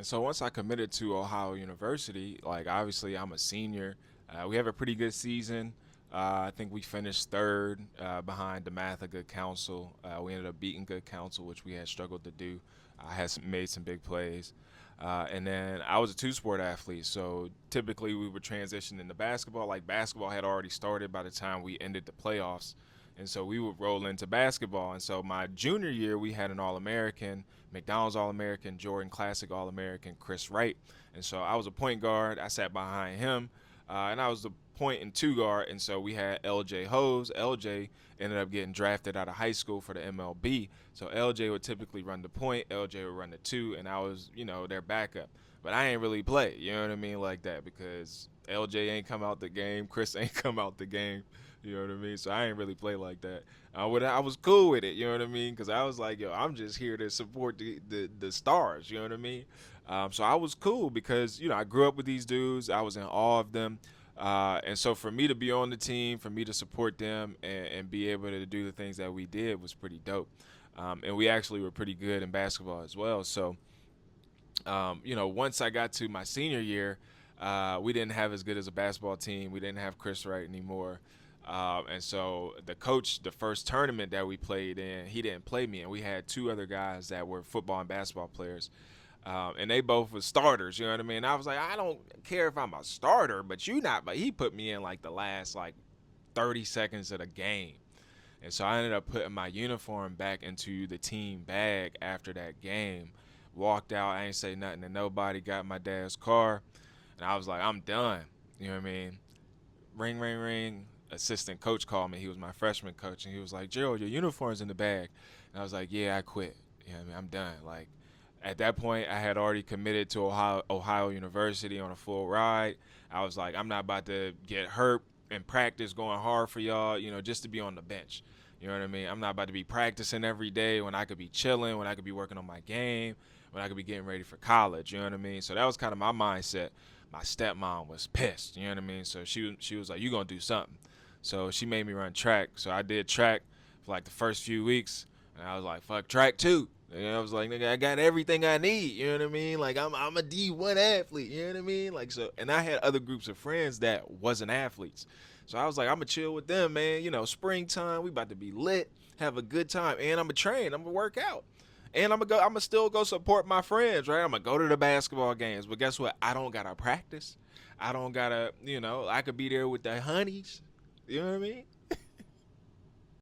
And so once I committed to Ohio University, like obviously I'm a senior. We have a pretty good season. I think we finished third behind DeMatha Good Counsel. We ended up beating Good Counsel, which we had struggled to do. I had made some big plays. And then I was a two-sport athlete, so typically we would transition into basketball. Like basketball had already started by the time we ended the playoffs, and so we would roll into basketball. And so my junior year, we had an All-American, McDonald's All-American, Jordan Classic All-American, Chris Wright. And so I was a point guard. I sat behind him, and I was the point and two guard. And so we had LJ Hose. LJ ended up getting drafted out of high school for the MLB. So LJ would typically run the point, LJ would run the two, and I was, their backup. But I ain't really play, you know what I mean, like that, because LJ ain't come out the game, Chris ain't come out the game, you know what I mean. So I ain't really play like that. I was cool with it, you know what I mean, because I was like, yo, I'm just here to support the stars, you know what I mean. So I was cool because I grew up with these dudes. I was in awe of them. And so for me to be on the team, for me to support them and be able to do the things that we did was pretty dope. And we actually were pretty good in basketball as well. So, once I got to my senior year, we didn't have as good as a basketball team. We didn't have Chris Wright anymore. And so the coach, the first tournament that we played in, he didn't play me. And we had two other guys that were football and basketball players. And they both were starters, you know what I mean? I was like, I don't care if I'm a starter, but you not. But he put me in like the last 30 seconds of the game. And so I ended up putting my uniform back into the team bag after that game. Walked out, I ain't say nothing to nobody, got my dad's car, and I was like, I'm done. You know what I mean? Ring, ring, ring. Assistant coach called me. He was my freshman coach, and he was like, Gerald, your uniform's in the bag. And I was like, yeah, I quit. You know what I mean? I'm done. Like, at that point, I had already committed to Ohio University on a full ride. I was like, I'm not about to get hurt in practice going hard for y'all, just to be on the bench. You know what I mean? I'm not about to be practicing every day when I could be chilling, when I could be working on my game, when I could be getting ready for college. You know what I mean? So that was kind of my mindset. My stepmom was pissed. You know what I mean? So she was like, "You gonna do something?" So she made me run track. So I did track for like the first few weeks, and I was like, "Fuck track too." I was like, nigga, I got everything I need. You know what I mean? Like I'm a D1 athlete. You know what I mean? Like so, and I had other groups of friends that wasn't athletes. So I was like, I'm gonna chill with them, man. Springtime, we about to be lit, have a good time, and I'm gonna train, I'm gonna work out, and I'm gonna still go support my friends, right? I'm gonna go to the basketball games, but guess what? I don't gotta practice. I don't gotta, I could be there with the honeys. You know what I mean?